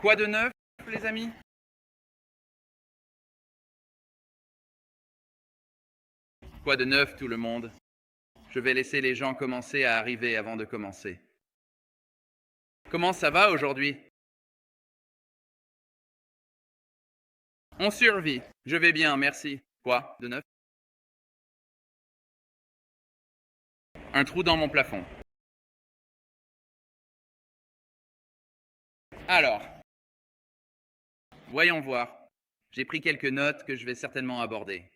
Quoi de neuf, les amis? Quoi de neuf, tout le monde? Je vais laisser les gens commencer à arriver avant de commencer. Comment ça va aujourd'hui? On survit. Je vais bien, merci. Quoi de neuf? Un trou dans mon plafond. Alors, voyons voir. J'ai pris quelques notes que je vais certainement aborder.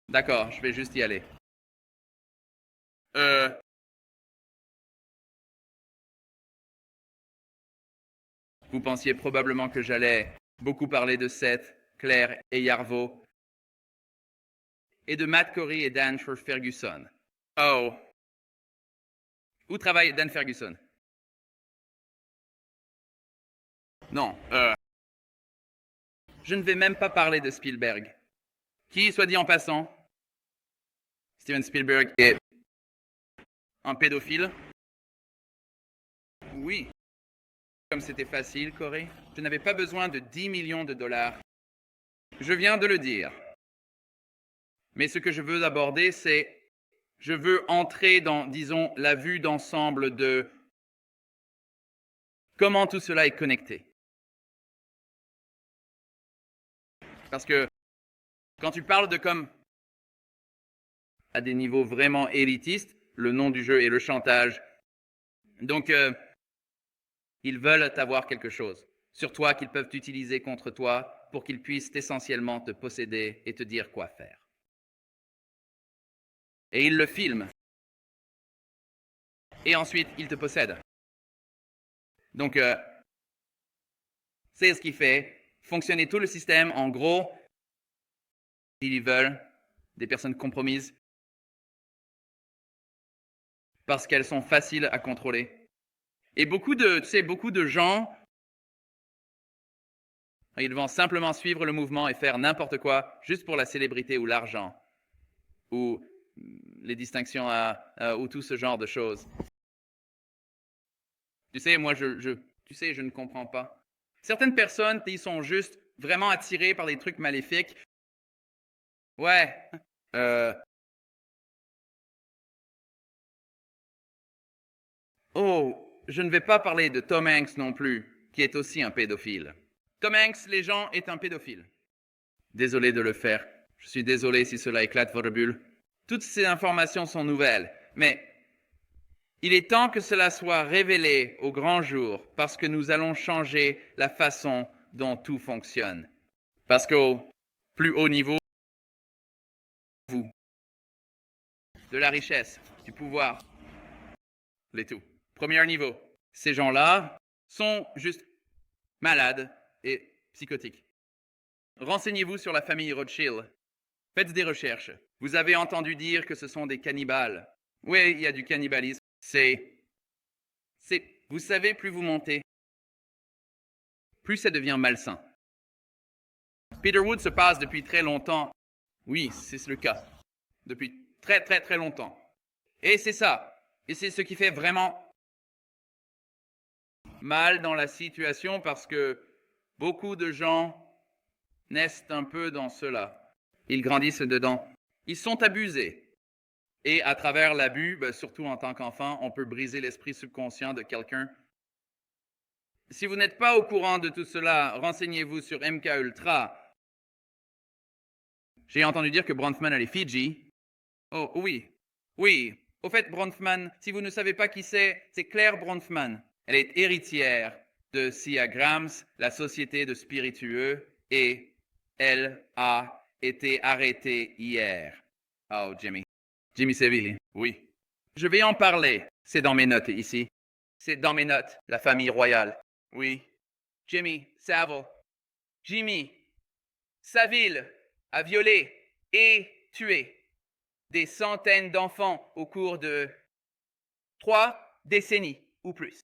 D'accord, je vais juste y aller. Euh... Vous pensiez probablement que j'allais beaucoup parler de Seth, Claire et Yarvo, et de Matt Corey et Dan Ferguson. Oh. Où travaille Dan Ferguson? Non, je ne vais même pas parler de Spielberg. Qui, soit dit en passant, Steven Spielberg est un pédophile? Oui. Comme c'était facile, Corey. Je n'avais pas besoin de 10 millions de dollars. Je viens de le dire. Mais ce que je veux aborder, c'est... Je veux entrer dans, disons, la vue d'ensemble de comment tout cela est connecté. Parce que quand tu parles de comme à des niveaux vraiment élitistes, le nom du jeu est le chantage. Donc, ils veulent avoir quelque chose sur toi qu'ils peuvent utiliser contre toi pour qu'ils puissent essentiellement te posséder et te dire quoi faire. Et ils le filment. Et ensuite, ils te possèdent. Donc, c'est ce qui fait fonctionner tout le système. En gros, ils veulent des personnes compromises parce qu'elles sont faciles à contrôler. Et beaucoup de gens, ils vont simplement suivre le mouvement et faire n'importe quoi juste pour la célébrité ou l'argent ou les distinctions ou tout ce genre de choses. Tu sais, moi, je ne comprends pas. Certaines personnes, ils sont juste vraiment attirées par des trucs maléfiques. Ouais. Oh, je ne vais pas parler de Tom Hanks non plus, qui est aussi un pédophile. Tom Hanks, les gens, est un pédophile. Désolé de le faire. Je suis désolé si cela éclate votre bulle. Toutes ces informations sont nouvelles, mais il est temps que cela soit révélé au grand jour parce que nous allons changer la façon dont tout fonctionne. Parce qu'au plus haut niveau, vous, de la richesse, du pouvoir, les tout. Premier niveau, ces gens-là sont juste malades et psychotiques. Renseignez-vous sur la famille Rothschild. Faites des recherches. Vous avez entendu dire que ce sont des cannibales. Oui, il y a du cannibalisme. Vous savez, plus vous montez, plus ça devient malsain. Peter Wood se passe depuis très longtemps. Oui, c'est le cas. Depuis très, très, très longtemps. Et c'est ça. Et c'est ce qui fait vraiment mal dans la situation parce que beaucoup de gens naissent un peu dans cela. Ils grandissent dedans. Ils sont abusés. Et à travers l'abus, surtout en tant qu'enfant, on peut briser l'esprit subconscient de quelqu'un. Si vous n'êtes pas au courant de tout cela, renseignez-vous sur MK Ultra. J'ai entendu dire que Bronfman a les Fidji. Oh oui, oui. Au fait, Bronfman, si vous ne savez pas qui c'est Claire Bronfman. Elle est héritière de Sia Grams, la société de spiritueux, et elle a été arrêtée hier. Oh, Jimmy. Jimmy Seville, oui. Je vais en parler. C'est dans mes notes ici. C'est dans mes notes. La famille royale. Oui. Jimmy Savile. Jimmy Savile a violé et tué des centaines d'enfants au cours de 3 décennies ou plus.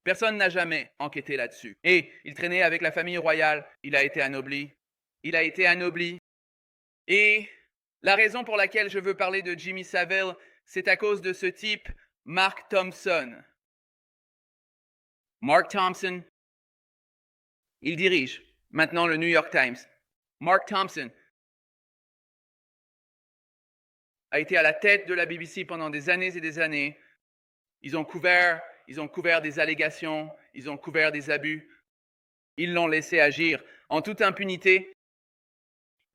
Personne n'a jamais enquêté là-dessus. Et il traînait avec la famille royale. Il a été anobli. Et la raison pour laquelle je veux parler de Jimmy Savile, c'est à cause de ce type, Mark Thompson. Mark Thompson, il dirige maintenant le New York Times. Mark Thompson a été à la tête de la BBC pendant des années et des années. Ils ont couvert des allégations, ils ont couvert des abus. Ils l'ont laissé agir en toute impunité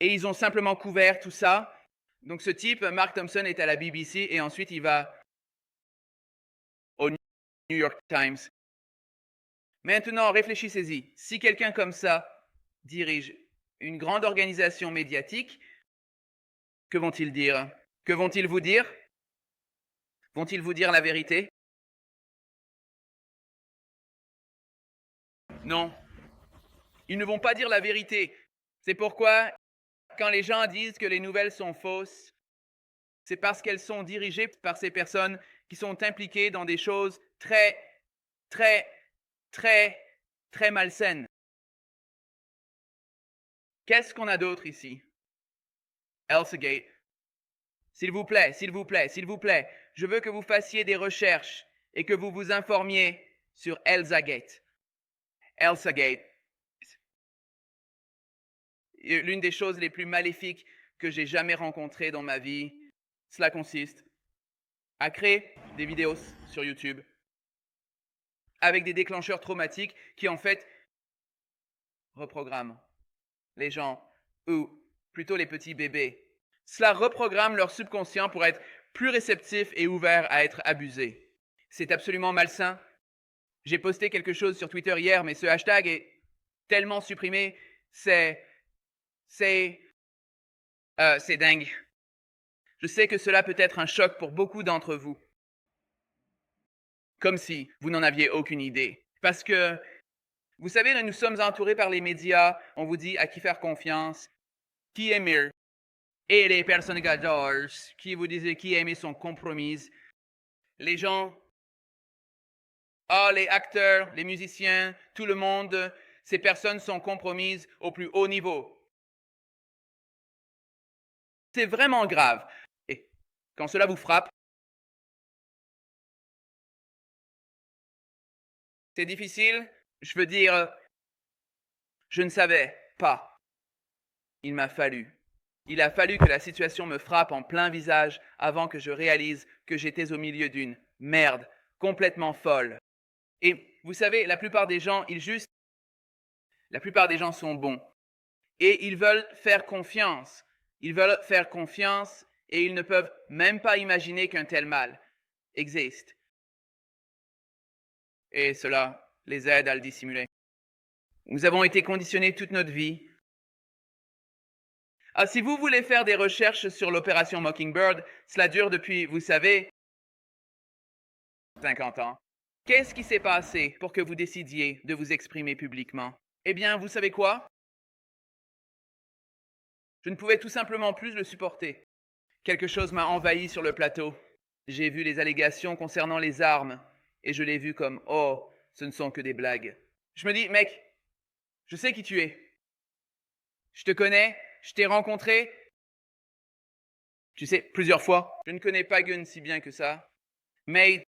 et ils ont simplement couvert tout ça. Donc ce type, Mark Thompson, est à la BBC et ensuite il va au New York Times. Maintenant, réfléchissez-y. Si quelqu'un comme ça dirige une grande organisation médiatique, que vont-ils dire? Que vont-ils vous dire? Vont-ils vous dire la vérité? Non. Ils ne vont pas dire la vérité. C'est pourquoi, quand les gens disent que les nouvelles sont fausses, c'est parce qu'elles sont dirigées par ces personnes qui sont impliquées dans des choses très, très, très, très malsaines. Qu'est-ce qu'on a d'autre ici? Elsagate. S'il vous plaît, s'il vous plaît, s'il vous plaît, je veux que vous fassiez des recherches et que vous vous informiez sur Elsagate. Elsagate. L'une des choses les plus maléfiques que j'ai jamais rencontrées dans ma vie, cela consiste à créer des vidéos sur YouTube avec des déclencheurs traumatiques qui en fait reprogramment les gens, ou plutôt les petits bébés. Cela reprogramme leur subconscient pour être plus réceptif et ouvert à être abusé. C'est absolument malsain. J'ai posté quelque chose sur Twitter hier, mais ce hashtag est tellement supprimé, c'est dingue. Je sais que cela peut être un choc pour beaucoup d'entre vous. Comme si vous n'en aviez aucune idée. Parce que, vous savez, nous sommes entourés par les médias, on vous dit à qui faire confiance, qui aimer, et les personnes gadors qui vous disaient qui aimer sont compromises. Les gens, les acteurs, les musiciens, tout le monde, ces personnes sont compromises au plus haut niveau. C'est vraiment grave. Et quand cela vous frappe, c'est difficile. Je veux dire, je ne savais pas. Il a fallu que la situation me frappe en plein visage avant que je réalise que j'étais au milieu d'une merde complètement folle. Et vous savez, la plupart des gens sont bons. Et ils veulent faire confiance. Ils veulent faire confiance et ils ne peuvent même pas imaginer qu'un tel mal existe. Et cela les aide à le dissimuler. Nous avons été conditionnés toute notre vie. Si vous voulez faire des recherches sur l'opération Mockingbird, cela dure depuis, vous savez, 50 ans. Qu'est-ce qui s'est passé pour que vous décidiez de vous exprimer publiquement? Eh bien, vous savez quoi? Je ne pouvais tout simplement plus le supporter. Quelque chose m'a envahi sur le plateau. J'ai vu les allégations concernant les armes, et je l'ai vu comme « Oh, ce ne sont que des blagues ». Je me dis « Mec, je sais qui tu es. Je te connais, je t'ai rencontré, tu sais, plusieurs fois. Je ne connais pas Gun si bien que ça, mais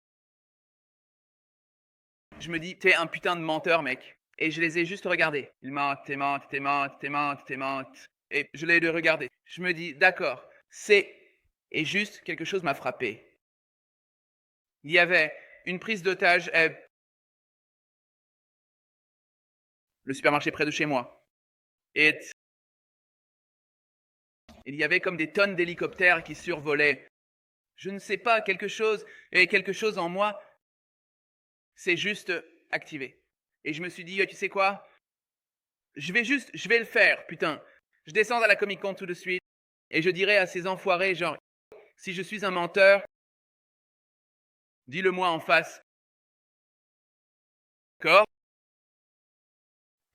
je me dis « T'es un putain de menteur, mec ». Et je les ai juste regardés. Ils mentent, t'es mentent, t'es mentent, t'es mentent, t'es mentent. Et je les ai regardés. Je me dis « D'accord, c'est… » Et juste, quelque chose m'a frappé. Il y avait une prise d'otage à le supermarché près de chez moi. Et il y avait comme des tonnes d'hélicoptères qui survolaient. Je ne sais pas, quelque chose en moi s'est juste activé. Et je me suis dit, tu sais quoi? Je vais le faire, putain. Je descends à la Comic Con tout de suite et je dirai à ces enfoirés, genre, si je suis un menteur, dis-le-moi en face. D'accord?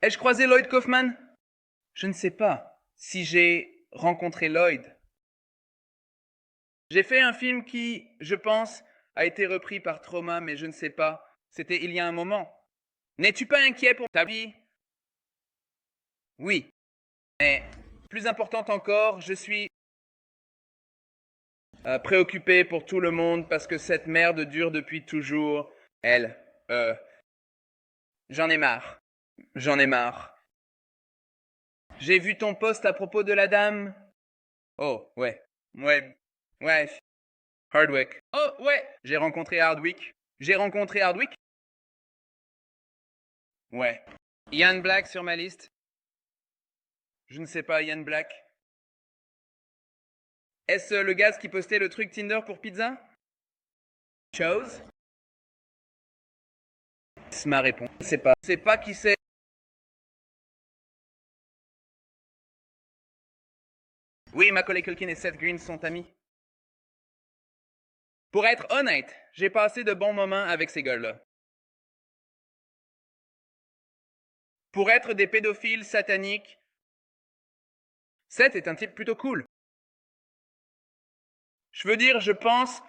Ai-je croisé Lloyd Kaufman? Je ne sais pas si j'ai rencontré Lloyd. J'ai fait un film qui, je pense, a été repris par Trauma, mais je ne sais pas. C'était il y a un moment. N'es-tu pas inquiet pour ta vie? Oui. Mais plus important encore, je suis préoccupé pour tout le monde parce que cette merde dure depuis toujours. Elle, J'en ai marre. J'en ai marre. J'ai vu ton post à propos de la dame. Oh, ouais. Ouais. Ouais. Hardwick. Oh, ouais. J'ai rencontré Hardwick. J'ai rencontré Hardwick. Ouais. Ian Black sur ma liste. Je ne sais pas, Ian Black. Est-ce le gars qui postait le truc Tinder pour pizza? Chose? C'est ma réponse. Je sais pas. Je sais pas qui c'est. Oui, Macaulay Culkin et Seth Green sont amis. Pour être honnête, j'ai passé de bons moments avec ces gars-là. Pour être des pédophiles sataniques, Seth est un type plutôt cool. Je veux dire, je pense...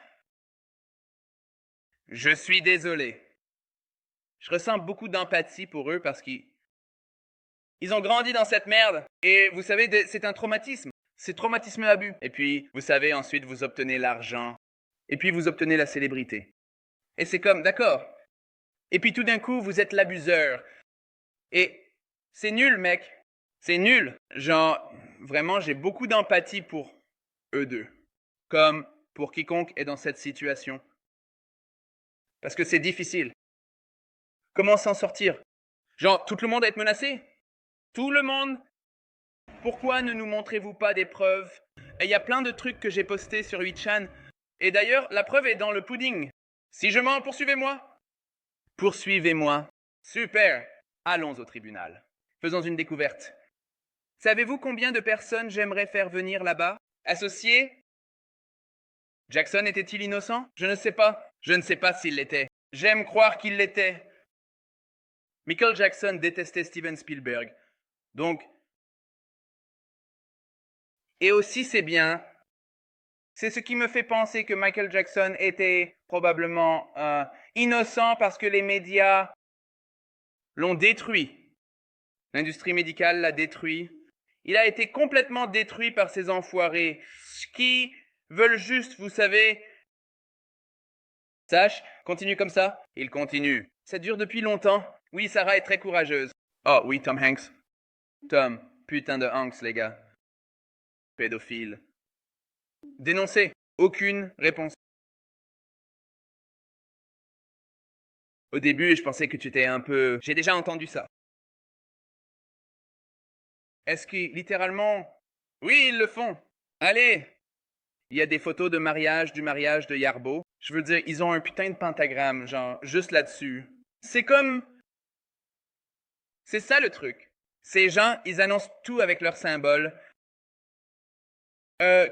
Je suis désolé. Je ressens beaucoup d'empathie pour eux parce qu'ils ont grandi dans cette merde. Et vous savez, c'est un traumatisme. C'est traumatisme à but. Et puis, vous savez, ensuite, vous obtenez l'argent. Et puis, vous obtenez la célébrité. Et c'est comme, d'accord. Et puis, tout d'un coup, vous êtes l'abuseur. Et c'est nul, mec. C'est nul. Genre, vraiment, j'ai beaucoup d'empathie pour eux deux. Comme pour quiconque est dans cette situation. Parce que c'est difficile. Comment s'en sortir? Genre, tout le monde va être menacé? Tout le monde? Pourquoi ne nous montrez-vous pas des preuves? Et il y a plein de trucs que j'ai postés sur 8chan. Et d'ailleurs, la preuve est dans le pudding. Si je mens, poursuivez-moi. Poursuivez-moi. Super. Allons au tribunal. Faisons une découverte. Savez-vous combien de personnes j'aimerais faire venir là-bas? Associés? Jackson était-il innocent? Je ne sais pas. Je ne sais pas s'il l'était. J'aime croire qu'il l'était. Michael Jackson détestait Steven Spielberg. Donc, et aussi c'est bien, c'est ce qui me fait penser que Michael Jackson était probablement innocent parce que les médias l'ont détruit. L'industrie médicale l'a détruit. Il a été complètement détruit par ces enfoirés qui veulent juste, vous savez... Sache, continue comme ça. Il continue. Ça dure depuis longtemps. Oui, Sarah est très courageuse. Oh oui, Tom Hanks. Tom, putain de Hanks, les gars. Pédophile. Dénoncé. Aucune réponse. Au début, je pensais que tu étais un peu... J'ai déjà entendu ça. Est-ce qu'ils, littéralement... Oui, ils le font. Allez. Il y a des photos de mariage, du mariage de Yarbo. Je veux dire, ils ont un putain de pentagramme, genre, juste là-dessus. C'est comme... C'est ça le truc. Ces gens, ils annoncent tout avec leurs symboles.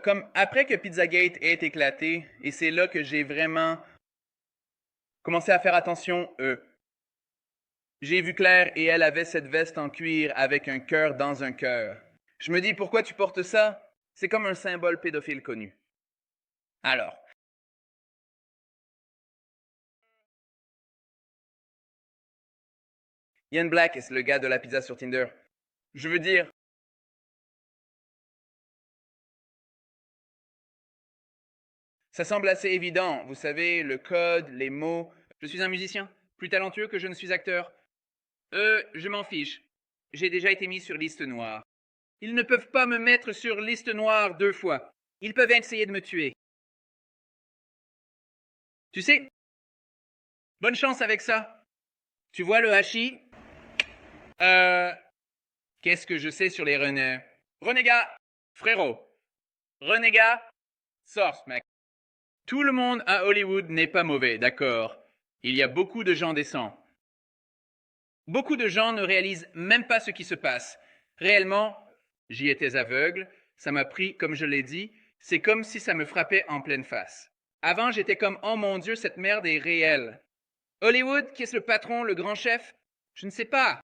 Comme après que Pizzagate ait éclaté, et c'est là que j'ai vraiment commencé à faire attention, j'ai vu clair et elle avait cette veste en cuir avec un cœur dans un cœur. Je me dis, pourquoi tu portes ça? C'est comme un symbole pédophile connu. Alors, Ian Black est le gars de la pizza sur Tinder. Je veux dire, ça semble assez évident. Vous savez, le code, les mots. Je suis un musicien, plus talentueux que je ne suis acteur. Je m'en fiche. J'ai déjà été mis sur liste noire. Ils ne peuvent pas me mettre sur liste noire 2 fois. Ils peuvent essayer de me tuer. Tu sais, bonne chance avec ça. Tu vois le hachis? Qu'est-ce que je sais sur les renets? Renégat, frérot. Renégat, source, mec. Tout le monde à Hollywood n'est pas mauvais, d'accord. Il y a beaucoup de gens décents. Beaucoup de gens ne réalisent même pas ce qui se passe. Réellement, j'y étais aveugle, ça m'a pris, comme je l'ai dit, c'est comme si ça me frappait en pleine face. Avant, j'étais comme, oh mon Dieu, cette merde est réelle. Hollywood, qui est le patron, le grand chef? Je ne sais pas.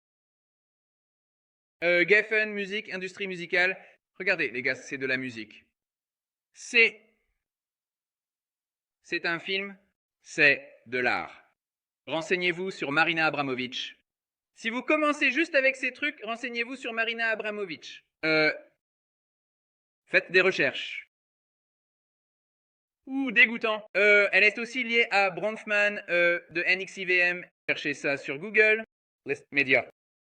Geffen, musique, industrie musicale. Regardez, les gars, c'est de la musique. C'est un film, c'est de l'art. Renseignez-vous sur Marina Abramovic. Si vous commencez juste avec ces trucs, renseignez-vous sur Marina Abramovic. Faites des recherches. Ouh, dégoûtant. Elle est aussi liée à Bronfman de NXIVM. Cherchez ça sur Google. Les médias.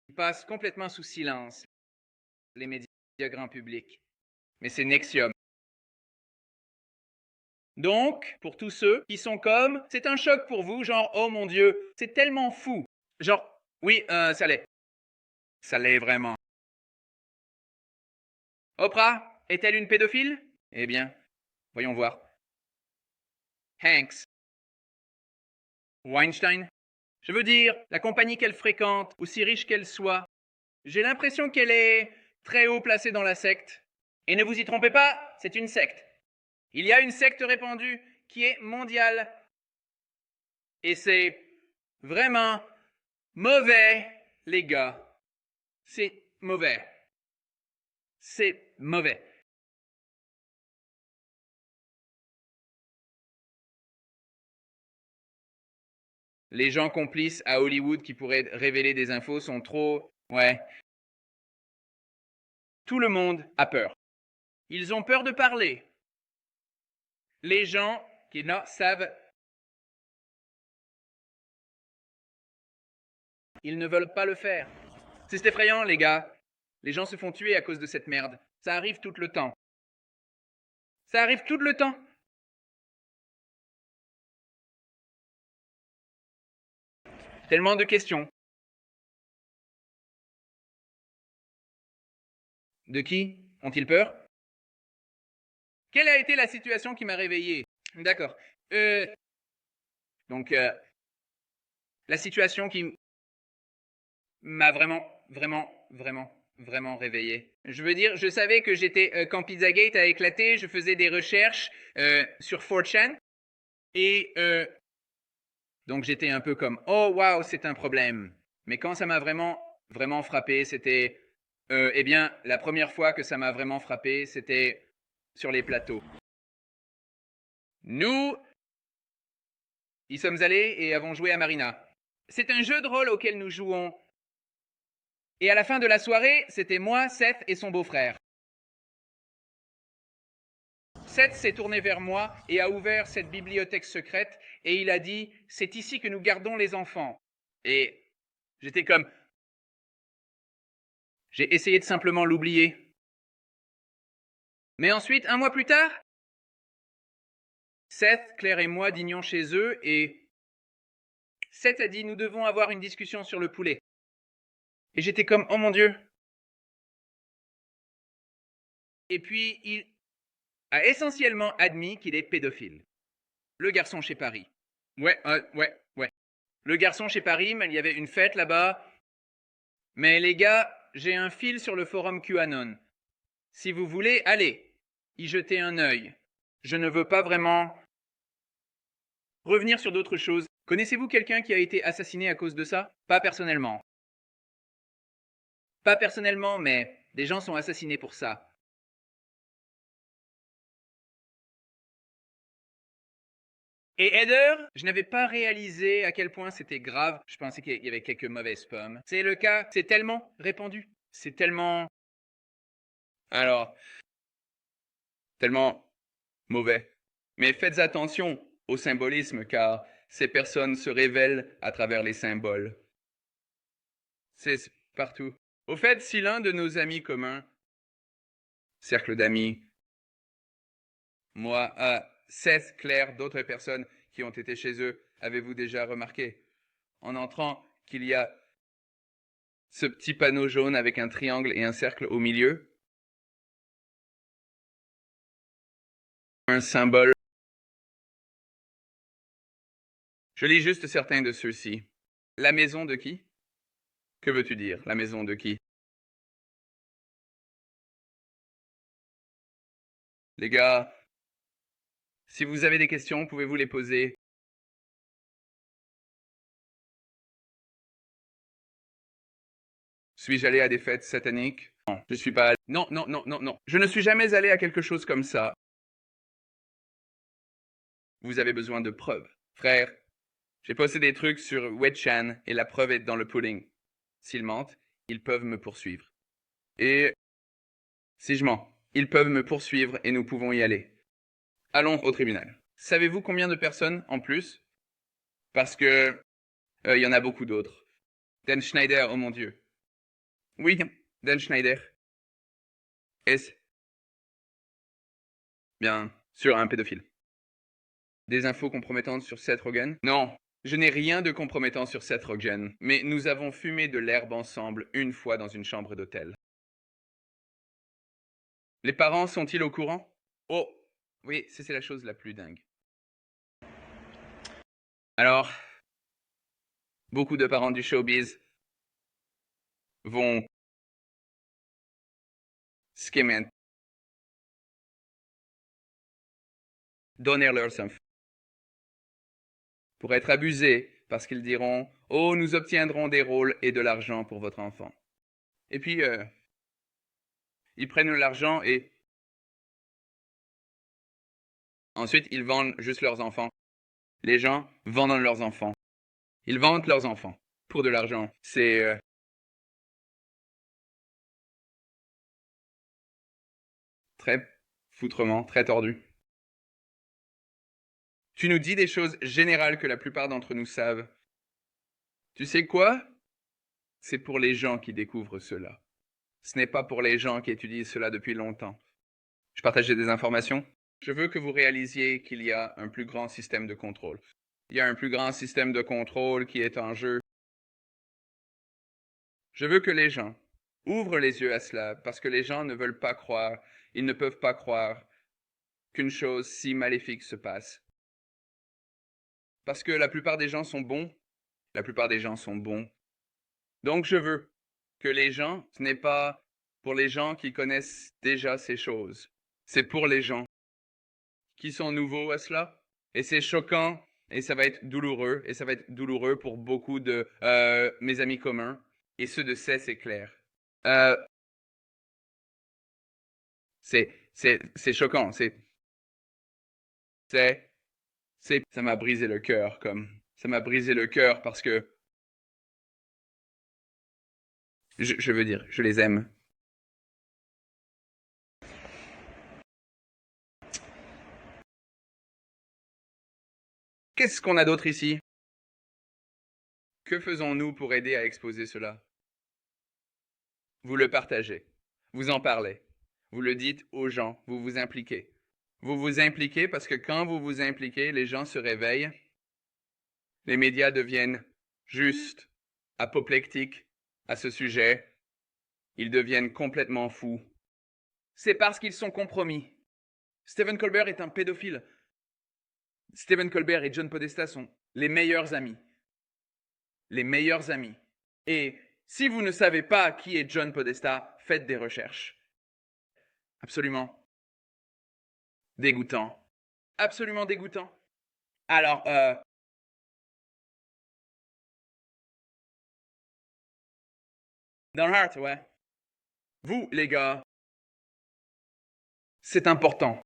Ils passent complètement sous silence, les médias grand public. Mais c'est Nexium. Donc, pour tous ceux qui sont comme, c'est un choc pour vous, genre, oh mon Dieu, c'est tellement fou. Genre, oui, ça l'est. Ça l'est vraiment. Oprah est-elle une pédophile? Eh bien, voyons voir. Hanks. Weinstein. Je veux dire, la compagnie qu'elle fréquente, aussi riche qu'elle soit, j'ai l'impression qu'elle est très haut placée dans la secte. Et ne vous y trompez pas, c'est une secte. Il y a une secte répandue qui est mondiale. Et c'est vraiment mauvais, les gars. C'est mauvais. C'est mauvais. Les gens complices à Hollywood qui pourraient révéler des infos sont trop... Ouais. Tout le monde a peur. Ils ont peur de parler. Les gens qui savent... Ils ne veulent pas le faire. C'est effrayant, les gars. Les gens se font tuer à cause de cette merde. Ça arrive tout le temps. Ça arrive tout le temps. Tellement de questions. De qui ont-ils peur? Quelle a été la situation qui m'a réveillé? D'accord. Donc, la situation qui m'a vraiment réveillé. Je veux dire, je savais que j'étais quand Pizzagate a éclaté, je faisais des recherches sur 4chan et donc j'étais un peu comme oh waouh, c'est un problème. Mais quand ça m'a vraiment frappé, c'était eh bien la première fois que ça m'a vraiment frappé, c'était sur les plateaux. Nous y sommes allés et avons joué à Marina. C'est un jeu de rôle auquel nous jouons. Et à la fin de la soirée, c'était moi, Seth et son beau-frère. Seth s'est tourné vers moi et a ouvert cette bibliothèque secrète et il a dit « C'est ici que nous gardons les enfants ». Et j'étais comme... J'ai essayé de simplement l'oublier. Mais ensuite, un mois plus tard, Seth, Claire et moi dînions chez eux et Seth a dit « Nous devons avoir une discussion sur le poulet ». Et j'étais comme « Oh mon Dieu ». Et puis, il a essentiellement admis qu'il est pédophile. Le garçon chez Paris. Ouais. Le garçon chez Paris, mais il y avait une fête là-bas. Mais les gars, j'ai un fil sur le forum QAnon. Si vous voulez, allez, y jeter un œil. Je ne veux pas vraiment revenir sur d'autres choses. Connaissez-vous quelqu'un qui a été assassiné à cause de ça? Pas personnellement. Pas personnellement, mais des gens sont assassinés pour ça. Et Heather, je n'avais pas réalisé à quel point c'était grave. Je pensais qu'il y avait quelques mauvaises pommes. C'est le cas, c'est tellement répandu. C'est tellement... Alors, tellement mauvais. Mais faites attention au symbolisme car ces personnes se révèlent à travers les symboles. C'est partout. Au fait, si l'un de nos amis communs, cercle d'amis, moi, Seth, Claire, d'autres personnes qui ont été chez eux, avez-vous déjà remarqué, en entrant, qu'il y a ce petit panneau jaune avec un triangle et un cercle au milieu? Un symbole. Je lis juste certains de ceux-ci. La maison de qui? Que veux-tu dire, la maison de qui? Les gars, si vous avez des questions, pouvez-vous les poser? Suis-je allé à des fêtes sataniques? Non, je suis pas allé. Non. Je ne suis jamais allé à quelque chose comme ça. Vous avez besoin de preuves. Frère, j'ai posté des trucs sur Wedchan et la preuve est dans le pudding. S'ils mentent, ils peuvent me poursuivre. Et si je mens, ils peuvent me poursuivre et nous pouvons y aller. Allons au tribunal. Savez-vous combien de personnes en plus? Parce que il y en a beaucoup d'autres. Dan Schneider, oh mon Dieu. Oui, Dan Schneider. Est-ce bien sûr un pédophile? Des infos compromettantes sur Seth Rogen? Non, je n'ai rien de compromettant sur Seth Rogen, mais nous avons fumé de l'herbe ensemble une fois dans une chambre d'hôtel. Les parents sont-ils au courant? Oh, oui, c'est la chose la plus dingue. Alors, beaucoup de parents du showbiz vont scammer, donner leurs infos pour être abusés parce qu'ils diront oh, nous obtiendrons des rôles et de l'argent pour votre enfant. Et puis, ils prennent l'argent et ensuite ils vendent juste leurs enfants. Les gens vendent leurs enfants. Ils vendent leurs enfants pour de l'argent. C'est très foutrement, très tordu. Tu nous dis des choses générales que la plupart d'entre nous savent. Tu sais quoi? C'est pour les gens qui découvrent cela. Ce n'est pas pour les gens qui étudient cela depuis longtemps. Je partageais des informations. Je veux que vous réalisiez qu'il y a un plus grand système de contrôle. Il y a un plus grand système de contrôle qui est en jeu. Je veux que les gens ouvrent les yeux à cela parce que les gens ne veulent pas croire, ils ne peuvent pas croire qu'une chose si maléfique se passe. Parce que la plupart des gens sont bons, la plupart des gens sont bons. Donc je veux que les gens, ce n'est pas pour les gens qui connaissent déjà ces choses, c'est pour les gens qui sont nouveaux à cela. Et c'est choquant, et ça va être douloureux, et ça va être douloureux pour beaucoup de mes amis communs, et ceux de c'est clair. Euh, c'est choquant, ça m'a brisé le cœur, ça m'a brisé le cœur parce que, je veux dire, je les aime. Qu'est-ce qu'on a d'autre ici? Que faisons-nous pour aider à exposer cela? Vous le partagez, vous en parlez, vous le dites aux gens, vous vous impliquez. Vous vous impliquez parce que quand vous vous impliquez, les gens se réveillent, les médias deviennent juste apoplectiques à ce sujet, ils deviennent complètement fous. C'est parce qu'ils sont compromis. Stephen Colbert est un pédophile. Stephen Colbert et John Podesta sont les meilleurs amis. Les meilleurs amis. Et si vous ne savez pas qui est John Podesta, faites des recherches. Absolument dégoûtant. Absolument dégoûtant. Alors, dans le heart, ouais. Vous, les gars, c'est important.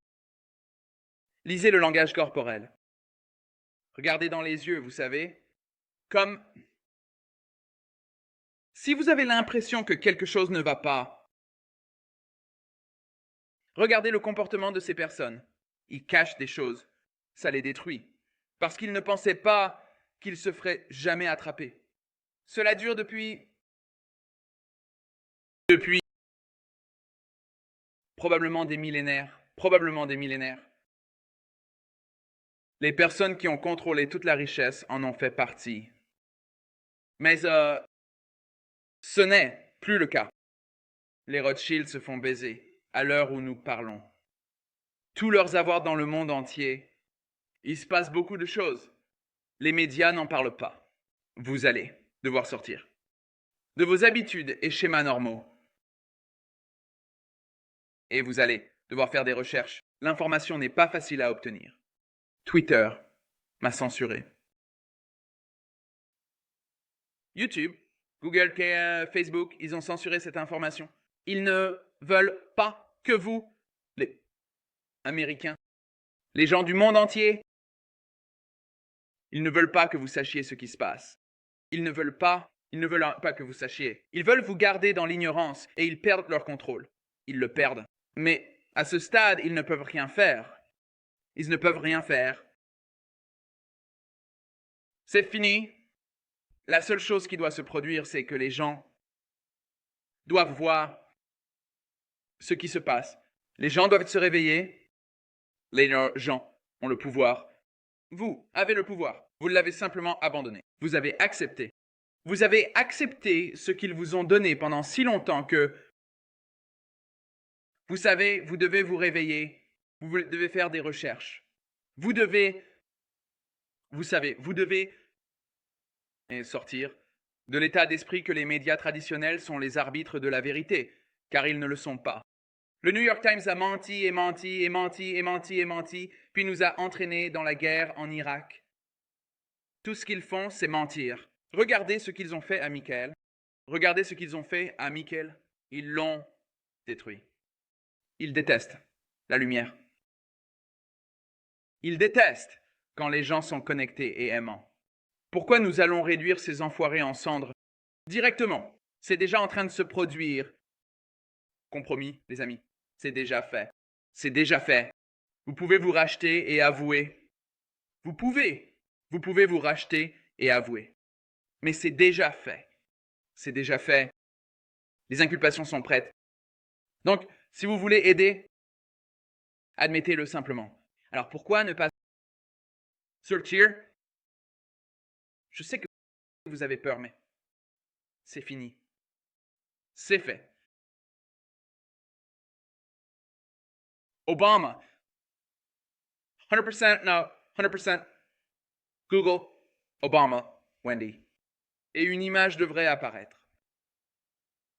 Lisez le langage corporel. Regardez dans les yeux, vous savez, comme si vous avez l'impression que quelque chose ne va pas. Regardez le comportement de ces personnes. Ils cachent des choses. Ça les détruit. Parce qu'ils ne pensaient pas qu'ils se feraient jamais attraper. Cela dure depuis probablement des millénaires. Probablement des millénaires. Les personnes qui ont contrôlé toute la richesse en ont fait partie. Mais ce n'est plus le cas. Les Rothschilds se font baiser à l'heure où nous parlons. Tous leurs avoirs dans le monde entier. Il se passe beaucoup de choses. Les médias n'en parlent pas. Vous allez devoir sortir de vos habitudes et schémas normaux. Et vous allez devoir faire des recherches. L'information n'est pas facile à obtenir. Twitter m'a censuré. YouTube, Google, Facebook, ils ont censuré cette information. Ils ne veulent pas que vous, les Américains, les gens du monde entier, ils ne veulent pas que vous sachiez ce qui se passe. Ils ne veulent pas que vous sachiez. Ils veulent vous garder dans l'ignorance et ils perdent leur contrôle. Ils le perdent. Mais à ce stade, ils ne peuvent rien faire. Ils ne peuvent rien faire. C'est fini. La seule chose qui doit se produire, c'est que les gens doivent voir ce qui se passe. Les gens doivent se réveiller. Les gens ont le pouvoir. Vous avez le pouvoir. Vous l'avez simplement abandonné. Vous avez accepté. Vous avez accepté ce qu'ils vous ont donné pendant si longtemps que, vous savez, vous devez vous réveiller. Vous devez faire des recherches. Vous devez, vous savez, vous devez sortir de l'état d'esprit que les médias traditionnels sont les arbitres de la vérité, car ils ne le sont pas. Le New York Times a menti et menti et menti et menti et menti, puis nous a entraînés dans la guerre en Irak. Tout ce qu'ils font, c'est mentir. Regardez ce qu'ils ont fait à Michael. Regardez ce qu'ils ont fait à Michael. Ils l'ont détruit. Ils détestent la lumière. Ils détestent quand les gens sont connectés et aimants. Pourquoi nous allons réduire ces enfoirés en cendres directement? C'est déjà en train de se produire. Compromis, les amis. C'est déjà fait. C'est déjà fait. Vous pouvez vous racheter et avouer. Vous pouvez vous racheter et avouer. Mais c'est déjà fait. C'est déjà fait. Les inculpations sont prêtes. Donc, si vous voulez aider, admettez-le simplement. Alors pourquoi ne pas sortir? Je sais que vous avez peur, mais c'est fini. C'est fait. Obama. 100%, no, 100%. Google, Obama, Wendy. Et une image devrait apparaître.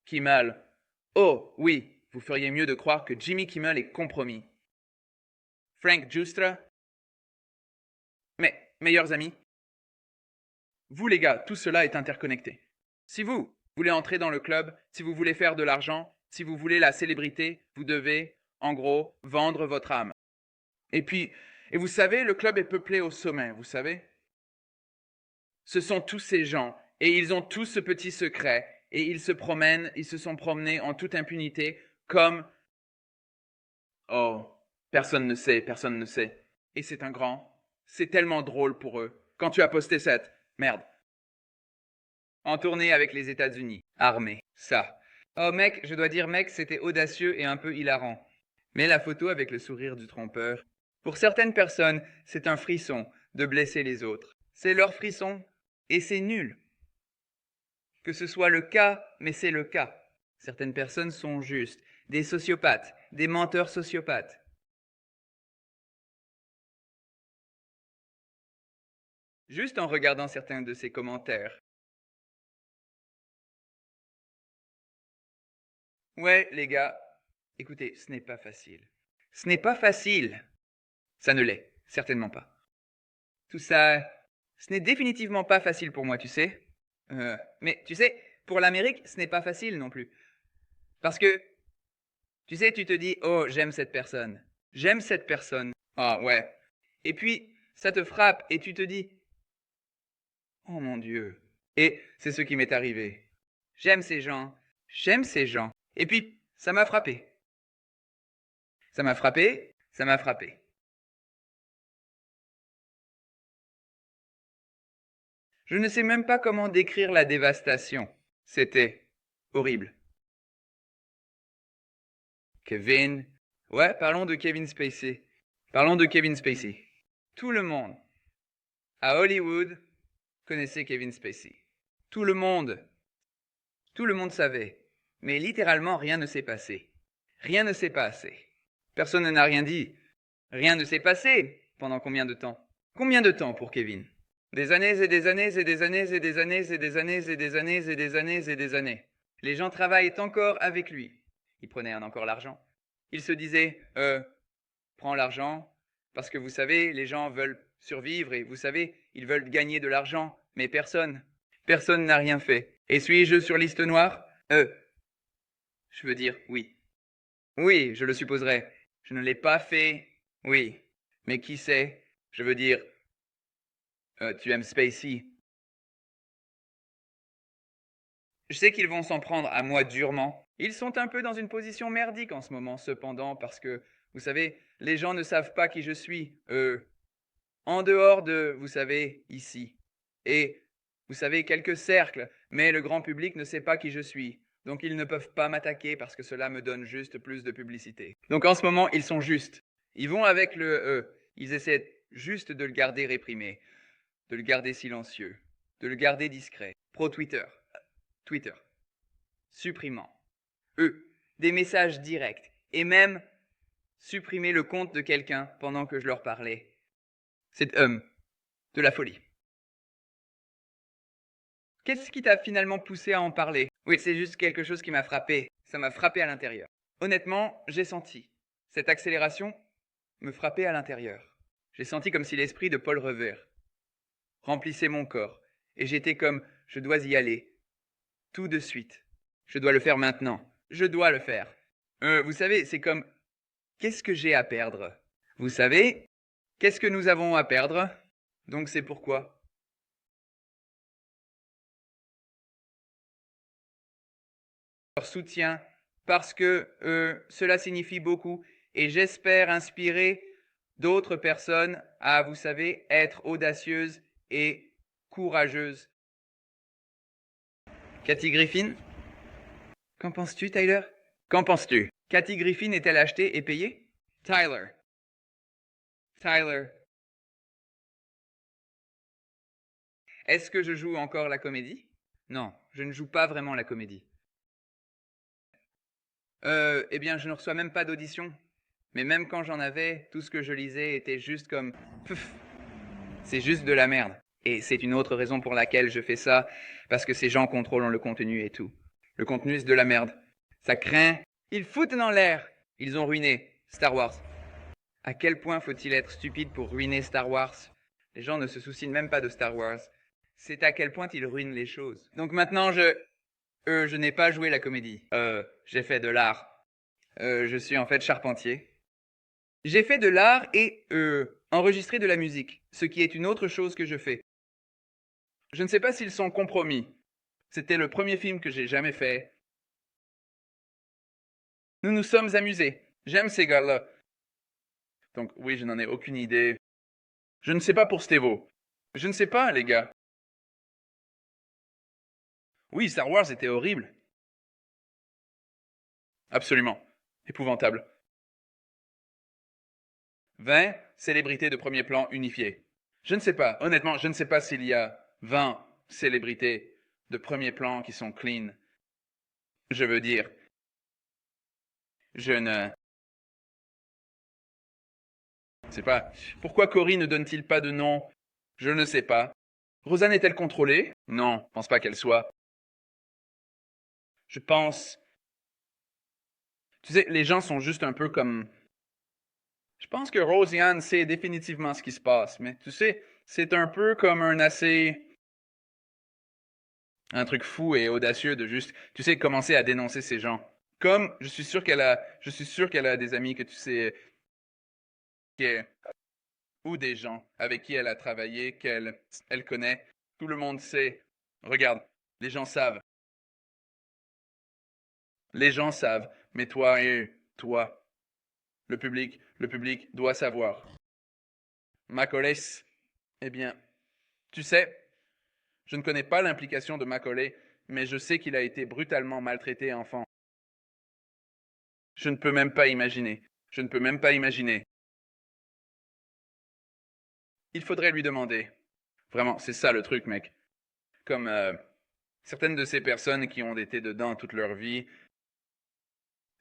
Kimmel. Oh, oui, vous feriez mieux de croire que Jimmy Kimmel est compromis. Frank Giustra. Mais, meilleurs amis, vous les gars, tout cela est interconnecté. Si vous voulez entrer dans le club, si vous voulez faire de l'argent, si vous voulez la célébrité, vous devez, en gros, vendre votre âme. Et vous savez, le club est peuplé au sommet, vous savez? Ce sont tous ces gens, et ils ont tous ce petit secret, et ils se sont promenés en toute impunité, comme... Oh, personne ne sait, personne ne sait. Et c'est tellement drôle pour eux. Quand tu as posté cette... Merde. En tournée avec les États-Unis, armés, ça. Oh mec, je dois dire mec, c'était audacieux et un peu hilarant. Mais la photo avec le sourire du trompeur, pour certaines personnes, c'est un frisson de blesser les autres. C'est leur frisson, et c'est nul. Que ce soit le cas, mais c'est le cas. Certaines personnes sont juste des sociopathes, des menteurs sociopathes. Juste en regardant certains de ces commentaires. Ouais, les gars, écoutez, ce n'est pas facile. Ce n'est pas facile. Ça ne l'est, certainement pas. Tout ça, ce n'est définitivement pas facile pour moi, tu sais. Mais tu sais, pour l'Amérique, ce n'est pas facile non plus. Parce que, tu sais, tu te dis, oh, j'aime cette personne. J'aime cette personne. Ah ouais. Et puis, ça te frappe et tu te dis, oh mon Dieu. Et c'est ce qui m'est arrivé. J'aime ces gens. J'aime ces gens. Et puis, ça m'a frappé. Ça m'a frappé. Ça m'a frappé. Je ne sais même pas comment décrire la dévastation. C'était horrible. Kevin. Ouais, parlons de Kevin Spacey. Parlons de Kevin Spacey. Tout le monde à Hollywood connaissait Kevin Spacey. Tout le monde. Tout le monde savait. Mais littéralement, rien ne s'est passé. Rien ne s'est passé. Personne n'a rien dit. Rien ne s'est passé. Pendant combien de temps? Combien de temps pour Kevin? Des années et des années et des années et des années et des années et des années et des années et des années. Les gens travaillent encore avec lui. Il prenait encore l'argent. Il se disait, prends l'argent, parce que vous savez, les gens veulent survivre et vous savez, ils veulent gagner de l'argent, mais personne n'a rien fait. Et suis-je sur liste noire? Je veux dire, oui. Oui, je le supposerais. Je ne l'ai pas fait, oui. Mais qui sait? Je veux dire, tu aimes Spacey. Je sais qu'ils vont s'en prendre à moi durement. Ils sont un peu dans une position merdique en ce moment, cependant, parce que, vous savez, les gens ne savent pas qui je suis, en dehors de, vous savez, ici. Et Vous savez, quelques cercles, mais le grand public ne sait pas qui je suis. Donc ils ne peuvent pas m'attaquer parce que cela me donne juste plus de publicité. Donc en ce moment, ils sont justes. Ils vont avec le E. Ils essaient juste de le garder réprimé, de le garder silencieux, de le garder discret. Pro-Twitter. Twitter. Supprimant. Eux. Des messages directs. Et même supprimer le compte de quelqu'un pendant que je leur parlais. C'est de la folie. Qu'est-ce qui t'a finalement poussé à en parler? Oui, c'est juste quelque chose qui m'a frappé. Ça m'a frappé à l'intérieur. Honnêtement, j'ai senti. Cette accélération me frappait à l'intérieur. J'ai senti comme si l'esprit de Paul Revere remplissait mon corps. Et j'étais comme, je dois y aller. Tout de suite. Je dois le faire maintenant. Je dois le faire. Vous savez, c'est comme, qu'est-ce que j'ai à perdre? Vous savez, qu'est-ce que nous avons à perdre? Donc c'est pourquoi. Leur soutien, parce que cela signifie beaucoup, et j'espère inspirer d'autres personnes à, vous savez, être audacieuses et courageuses. Kathy Griffin? Qu'en penses-tu, Tyler? Qu'en penses-tu? Kathy Griffin est-elle achetée et payée? Tyler. Tyler. Est-ce que je joue encore la comédie? Non, je ne joue pas vraiment la comédie. Eh bien, je ne reçois même pas d'audition. Mais même quand j'en avais, tout ce que je lisais était juste comme... Pff, c'est juste de la merde. Et c'est une autre raison pour laquelle je fais ça, parce que ces gens contrôlent le contenu et tout. Le contenu, c'est de la merde. Ça craint. Ils foutent dans l'air. Ils ont ruiné Star Wars. À quel point faut-il être stupide pour ruiner Star Wars? Les gens ne se soucient même pas de Star Wars. C'est à quel point ils ruinent les choses. Donc maintenant, je n'ai pas joué la comédie. J'ai fait de l'art. Je suis en fait charpentier. J'ai fait de l'art et enregistré de la musique, ce qui est une autre chose que je fais. Je ne sais pas s'ils sont compromis. C'était le premier film que j'ai jamais fait. Nous nous sommes amusés. J'aime ces gars-là. Donc oui, je n'en ai aucune idée. Je ne sais pas pour Stevo. Je ne sais pas, les gars. Oui, Star Wars était horrible. Absolument. Épouvantable. 20 célébrités de premier plan unifiées. Je ne sais pas, honnêtement, je ne sais pas s'il y a 20 célébrités de premier plan qui sont clean. Je veux dire, je ne sais pas. Pourquoi Cory ne donne-t-il pas de nom? Je ne sais pas. Rosanne est-elle contrôlée? Non, je pense pas qu'elle soit. Je pense... Tu sais, les gens sont juste un peu comme... Je pense que Rosiane sait définitivement ce qui se passe, mais tu sais, c'est un peu comme un truc fou et audacieux de juste, tu sais, commencer à dénoncer ces gens. Comme je suis sûr qu'elle a des amis que tu sais, ou des gens avec qui elle a travaillé, elle connaît. Tout le monde sait. Regarde, les gens savent. Les gens savent. Mais toi et toi, le public doit savoir. Macaulay, eh bien, tu sais, je ne connais pas l'implication de Macaulay, mais je sais qu'il a été brutalement maltraité enfant. Je ne peux même pas imaginer. Je ne peux même pas imaginer. Il faudrait lui demander. Vraiment, c'est ça le truc, mec. Comme certaines de ces personnes qui ont été dedans toute leur vie,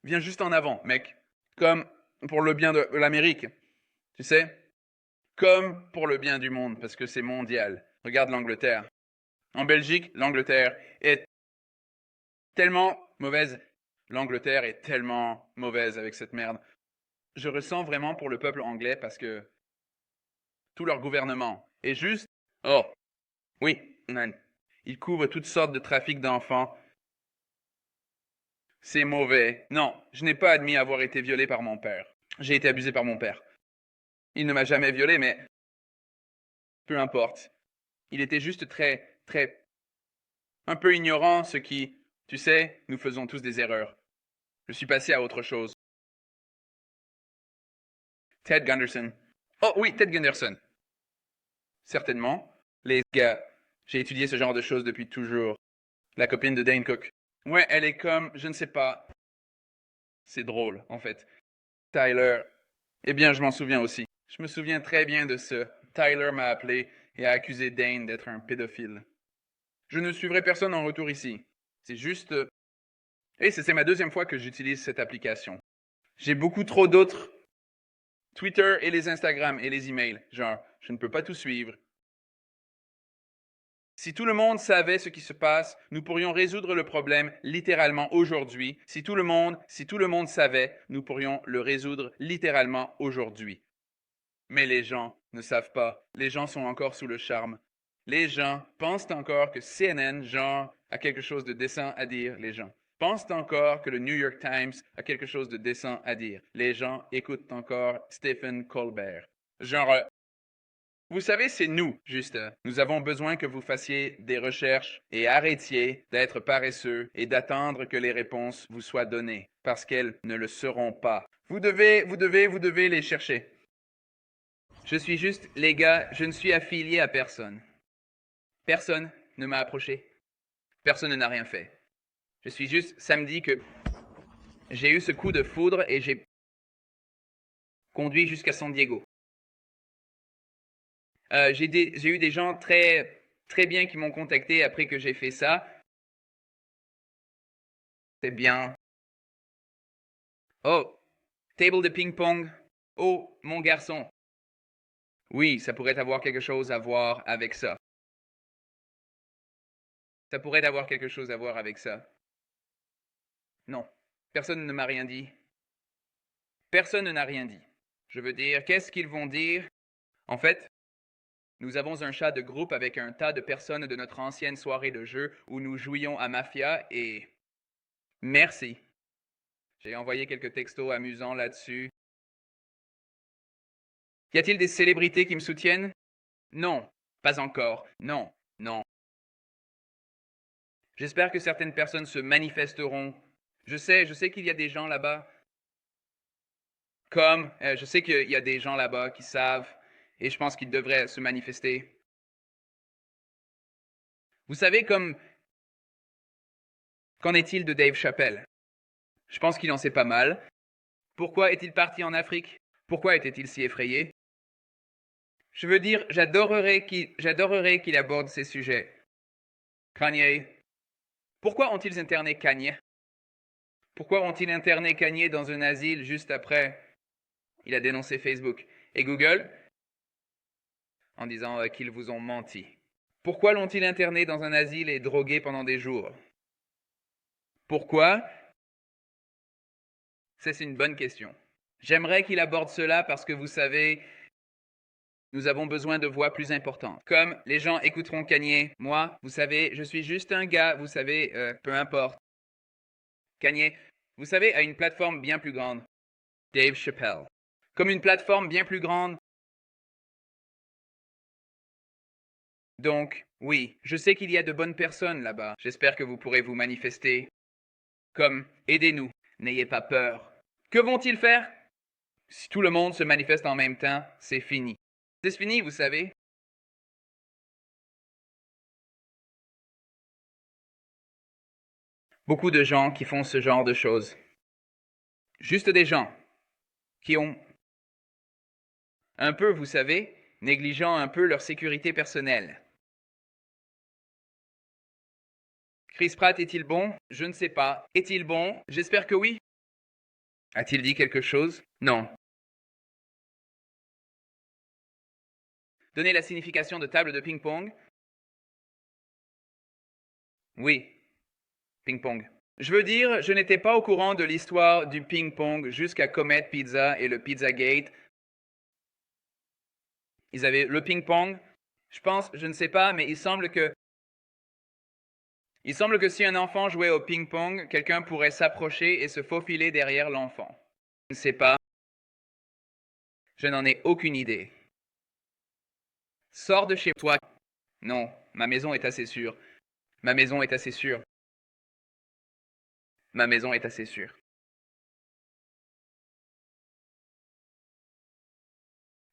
viens juste en avant, mec. Comme pour le bien de l'Amérique, tu sais? Comme pour le bien du monde, parce que c'est mondial. Regarde l'Angleterre. En Belgique, l'Angleterre est tellement mauvaise. L'Angleterre est tellement mauvaise avec cette merde. Je ressens vraiment pour le peuple anglais parce que tout leur gouvernement est juste... Oh, oui, man. Ils couvrent toutes sortes de trafics d'enfants. C'est mauvais. Non, je n'ai pas admis avoir été violé par mon père. J'ai été abusé par mon père. Il ne m'a jamais violé, mais peu importe. Il était juste un peu ignorant, ce qui, tu sais, nous faisons tous des erreurs. Je suis passé à autre chose. Ted Gunderson. Oh oui, Ted Gunderson. Certainement. Les gars, J'ai étudié ce genre de choses depuis toujours. La copine de Dane Cook. Ouais, elle est comme, je ne sais pas. C'est drôle, en fait. Tyler. Eh bien, je m'en souviens aussi. Je me souviens très bien de ce. Tyler m'a appelé et a accusé Dane d'être un pédophile. Je ne suivrai personne en retour ici. C'est juste... Et c'est ma deuxième fois que j'utilise cette application. J'ai beaucoup trop d'autres. Twitter et les Instagram et les emails. Genre, je ne peux pas tout suivre. Si tout le monde savait ce qui se passe, nous pourrions résoudre le problème littéralement aujourd'hui. Si tout le monde savait, nous pourrions le résoudre littéralement aujourd'hui. Mais les gens ne savent pas. Les gens sont encore sous le charme. Les gens pensent encore que CNN, genre, a quelque chose de décent à dire. Les gens pensent encore que le New York Times a quelque chose de décent à dire. Les gens écoutent encore Stephen Colbert. Genre, vous savez, c'est nous, juste. Nous avons besoin que vous fassiez des recherches et arrêtiez d'être paresseux et d'attendre que les réponses vous soient données, parce qu'elles ne le seront pas. Vous devez les chercher. Je suis juste, les gars, je ne suis affilié à personne. Personne ne m'a approché. Personne n'a rien fait. Je suis juste samedi que j'ai eu ce coup de foudre et j'ai conduit jusqu'à San Diego. J'ai eu des gens très bien qui m'ont contacté après que j'ai fait ça. C'est bien. Oh, table de ping-pong. Oh, mon garçon. Oui, ça pourrait avoir quelque chose à voir avec ça. Ça pourrait avoir quelque chose à voir avec ça. Non, personne ne m'a rien dit. Personne n'a rien dit. Je veux dire, qu'est-ce qu'ils vont dire? En fait, nous avons un chat de groupe avec un tas de personnes de notre ancienne soirée de jeu où nous jouions à Mafia et... Merci. J'ai envoyé quelques textos amusants là-dessus. Y a-t-il des célébrités qui me soutiennent? Non, pas encore. Non, non. J'espère que certaines personnes se manifesteront. Je sais qu'il y a des gens là-bas. Je sais qu'il y a des gens là-bas qui savent, et je pense qu'ils devraient se manifester. Vous savez, qu'en est-il de Dave Chappelle? Je pense qu'il en sait pas mal. Pourquoi est-il parti en Afrique? Pourquoi était-il si effrayé? Je veux dire, j'adorerais qu'il aborde ces sujets. Kanye. Pourquoi ont-ils interné Kanye? Pourquoi ont-ils interné Kanye dans un asile juste après? Il a dénoncé Facebook. Et Google? En disant qu'ils vous ont menti. Pourquoi l'ont-ils interné dans un asile et drogué pendant des jours? Pourquoi? C'est une bonne question. J'aimerais qu'il aborde cela parce que vous savez, nous avons besoin de voix plus importantes. Comme les gens écouteront Kanye, moi, vous savez, je suis juste un gars, vous savez, peu importe. Kanye, vous savez, a une plateforme bien plus grande. Dave Chappelle. Comme une plateforme bien plus grande. Donc, oui, je sais qu'il y a de bonnes personnes là-bas. J'espère que vous pourrez vous manifester. Comme, aidez-nous, n'ayez pas peur. Que vont-ils faire? Si tout le monde se manifeste en même temps, c'est fini. C'est fini, vous savez. Beaucoup de gens qui font ce genre de choses. Juste des gens qui ont un peu, vous savez, négligeant un peu leur sécurité personnelle. Chris Pratt est-il bon? Je ne sais pas. Est-il bon? J'espère que oui. A-t-il dit quelque chose? Non. Donnez la signification de table de ping-pong? Oui. Ping-pong. Je veux dire, je n'étais pas au courant de l'histoire du ping-pong jusqu'à Comet Pizza et le Pizzagate. Ils avaient le ping-pong. Je pense, je ne sais pas, mais il semble que si un enfant jouait au ping-pong, quelqu'un pourrait s'approcher et se faufiler derrière l'enfant. Je ne sais pas. Je n'en ai aucune idée. Sors de chez toi. Non, ma maison est assez sûre. Ma maison est assez sûre. Ma maison est assez sûre.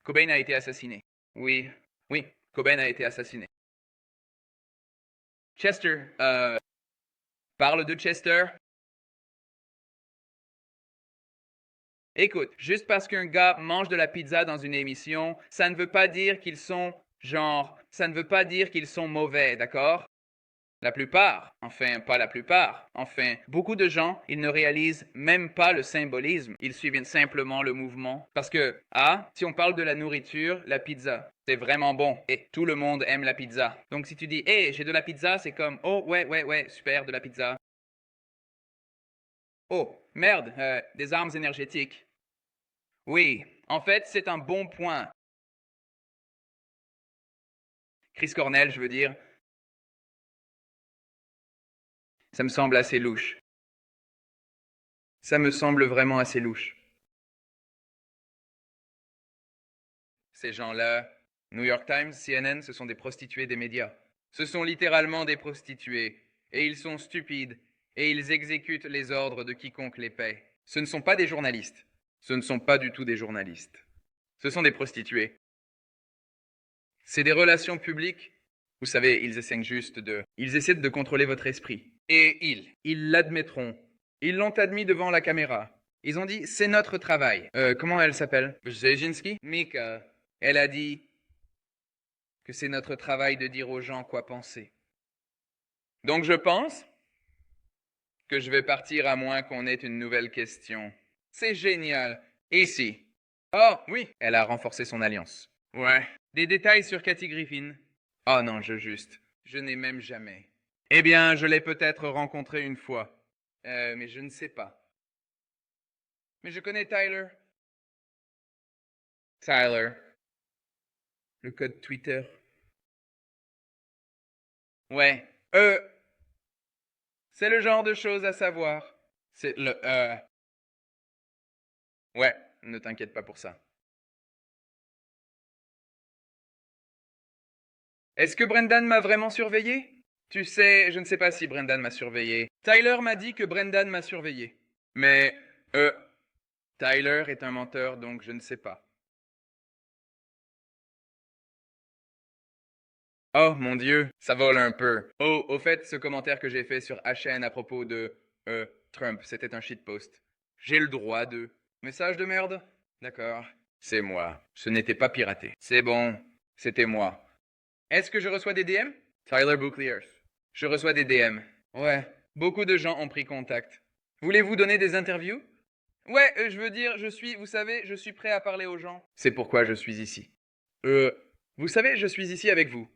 Cobain a été assassiné. Oui, oui, Cobain a été assassiné. Chester, parle de Chester. Écoute, juste parce qu'un gars mange de la pizza dans une émission, ça ne veut pas dire qu'ils sont ça ne veut pas dire qu'ils sont mauvais, d'accord? La plupart, enfin pas la plupart, enfin beaucoup de gens, ils ne réalisent même pas le symbolisme, ils suivent simplement le mouvement. Parce que, si on parle de la nourriture, la pizza, c'est vraiment bon et tout le monde aime la pizza. Donc si tu dis, hey, j'ai de la pizza, c'est comme, oh ouais, super, de la pizza. Oh, merde, des armes énergétiques. Oui, en fait, c'est un bon point. Chris Cornell, je veux dire, ça me semble assez louche. Ça me semble vraiment assez louche. Ces gens-là, New York Times, CNN, ce sont des prostituées des médias. Ce sont littéralement des prostituées. Et ils sont stupides. Et ils exécutent les ordres de quiconque les paie. Ce ne sont pas des journalistes. Ce ne sont pas du tout des journalistes. Ce sont des prostituées. C'est des relations publiques. Vous savez, ils essaient de contrôler votre esprit. Et ils l'admettront. Ils l'ont admis devant la caméra. Ils ont dit, c'est notre travail. Comment elle s'appelle? Brzezinski? Mika. Elle a dit que c'est notre travail de dire aux gens quoi penser. Donc je pense que je vais partir à moins qu'on ait une nouvelle question. C'est génial. Ici. Oh, oui. Elle a renforcé son alliance. Ouais. Des détails sur Cathy Griffin? Oh non, je n'ai même jamais. Eh bien, je l'ai peut-être rencontré une fois. Mais je ne sais pas. Mais je connais Tyler. Tyler. Le code Twitter. Ouais. C'est le genre de choses à savoir. C'est le... Ouais, ne t'inquiète pas pour ça. Est-ce que Brendan m'a vraiment surveillé? Tu sais, je ne sais pas si Brendan m'a surveillé. Tyler m'a dit que Brendan m'a surveillé. Mais, Tyler est un menteur, donc je ne sais pas. Oh mon Dieu, ça vole un peu. Oh, au fait, ce commentaire que j'ai fait sur HN à propos de Trump, c'était un shitpost. J'ai le droit de... Message de merde? D'accord. C'est moi. Ce n'était pas piraté. C'est bon. C'était moi. Est-ce que je reçois des DM? Tyler Bookliers. Je reçois des DM. Ouais. Beaucoup de gens ont pris contact. Voulez-vous donner des interviews? Ouais, je veux dire, vous savez, je suis prêt à parler aux gens. C'est pourquoi je suis ici. Euh, vous savez, je suis ici avec vous.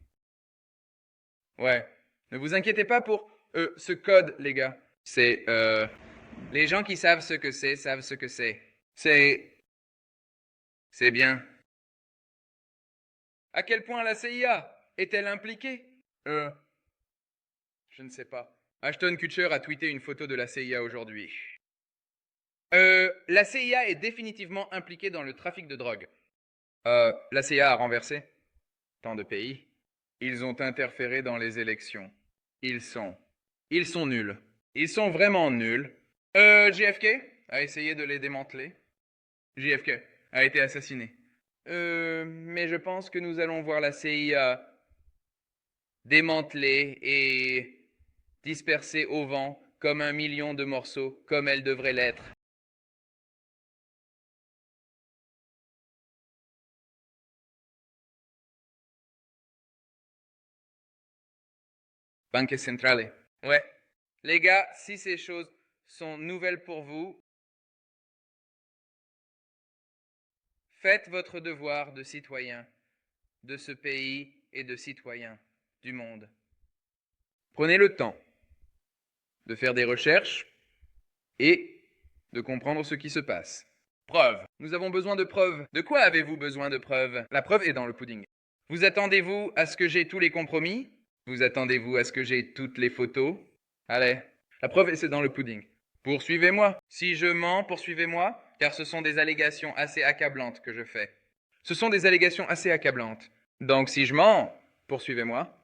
Ouais. Ne vous inquiétez pas pour ce code, les gars. C'est les gens qui savent ce que c'est savent ce que c'est. C'est bien. À quel point la CIA est-elle impliquée? Je ne sais pas. Ashton Kutcher a tweeté une photo de la CIA aujourd'hui. La CIA est définitivement impliquée dans le trafic de drogue. La CIA a renversé tant de pays. Ils ont interféré dans les élections. Ils sont. Ils sont nuls. Ils sont vraiment nuls. JFK a essayé de les démanteler. JFK a été assassiné. Mais je pense que nous allons voir la CIA démantelée et dispersée au vent comme 1 million de morceaux, comme elle devrait l'être. Banque centrale. Ouais. Les gars, si ces choses sont nouvelles pour vous, faites votre devoir de citoyen de ce pays et de citoyen du monde. Prenez le temps de faire des recherches et de comprendre ce qui se passe. Preuves. Nous avons besoin de preuves. De quoi avez-vous besoin de preuves? La preuve est dans le pudding. Vous attendez-vous à ce que j'ai tous les compromis? Vous attendez-vous à ce que j'ai toutes les photos? Allez, la preuve c'est dans le pudding. Poursuivez-moi. Si je mens, poursuivez-moi, car ce sont des allégations assez accablantes que je fais. Ce sont des allégations assez accablantes. Donc si je mens, poursuivez-moi.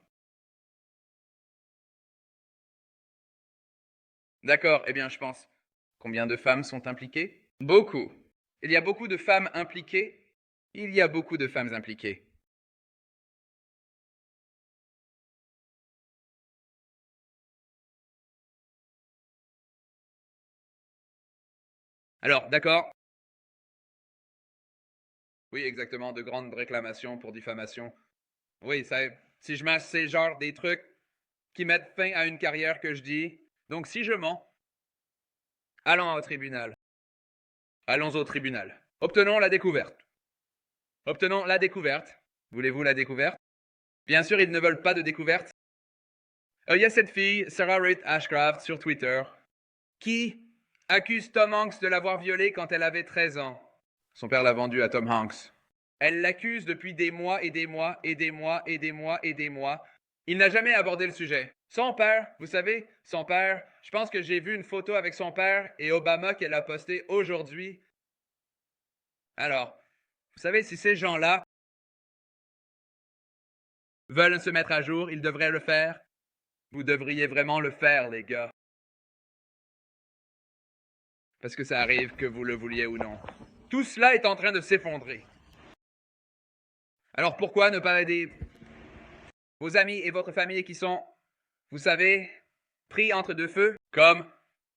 D'accord, eh bien je pense. Combien de femmes sont impliquées? Beaucoup. Il y a beaucoup de femmes impliquées. Il y a beaucoup de femmes impliquées. Alors, d'accord? Oui, exactement, de grandes réclamations pour diffamation. Oui, ça, si je mets ces genres des trucs qui mettent fin à une carrière que je dis, donc si je mens, allons au tribunal. Allons au tribunal. Obtenons la découverte. Obtenons la découverte. Voulez-vous la découverte? Bien sûr, ils ne veulent pas de découverte. Il y a cette fille, Sarah Reed Ashcraft, sur Twitter, qui accuse Tom Hanks de l'avoir violée quand elle avait 13 ans. Son père l'a vendue à Tom Hanks. Elle l'accuse depuis des mois et des mois et des mois et des mois et des mois. Il n'a jamais abordé le sujet. Son père, vous savez, son père, je pense que j'ai vu une photo avec son père et Obama qu'elle a postée aujourd'hui. Alors, vous savez, si ces gens-là veulent se mettre à jour, ils devraient le faire. Vous devriez vraiment le faire, les gars. Parce que ça arrive que vous le vouliez ou non. Tout cela est en train de s'effondrer. Alors pourquoi ne pas aider vos amis et votre famille qui sont, vous savez, pris entre deux feux? Comme,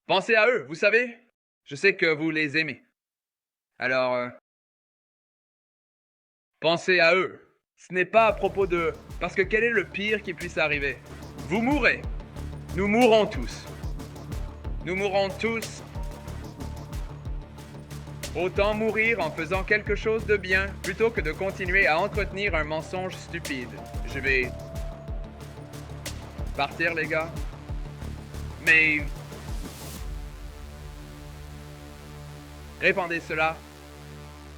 pensez à eux, vous savez? Je sais que vous les aimez. Alors, pensez à eux. Ce n'est pas à propos d'eux. Parce que quel est le pire qui puisse arriver? Vous mourrez. Nous mourrons tous. Nous mourrons tous. Autant mourir en faisant quelque chose de bien plutôt que de continuer à entretenir un mensonge stupide. Je vais partir, les gars. Mais répandez cela.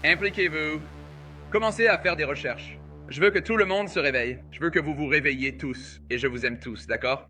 Impliquez-vous. Commencez à faire des recherches. Je veux que tout le monde se réveille. Je veux que vous vous réveilliez tous. Et je vous aime tous, d'accord?